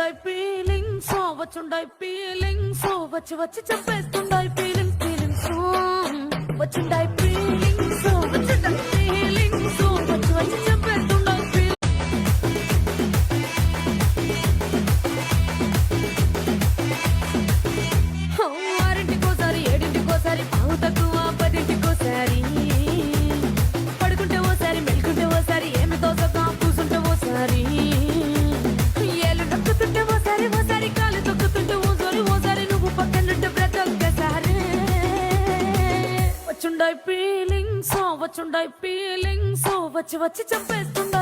వచ్చుండాయి feelings వచ్చుండాయి feelings వచ్చి వచ్చి చంపేస్తుండాయి feelings feelings వచ్చుండాయి feelings వచ్చుండాయి feelings వచ్చి వచ్చి చంపేస్తుండాయి ఆరింటికోసారి ఏడింటికోసారి పావు తక్కువ పదింటికోసారి పడుకుంటే ఓసారి మెలుకుంటే ఓసారి ఏమి తోసగా కూసుంటే ఓసారి ఏళ్ళు నొక్కుతుంటే ఓసారి ఓసారి కాలు తొక్కుతుంటే ఓసారి ఓసారి నువ్వు పక్కనుంటే బ్రతొక్కసారి వచ్చుండాయి ఫీలింగ్స్ వచ్చుండాయి ఫీలింగ్స్ వచ్చి వచ్చి చంపేస్తుంది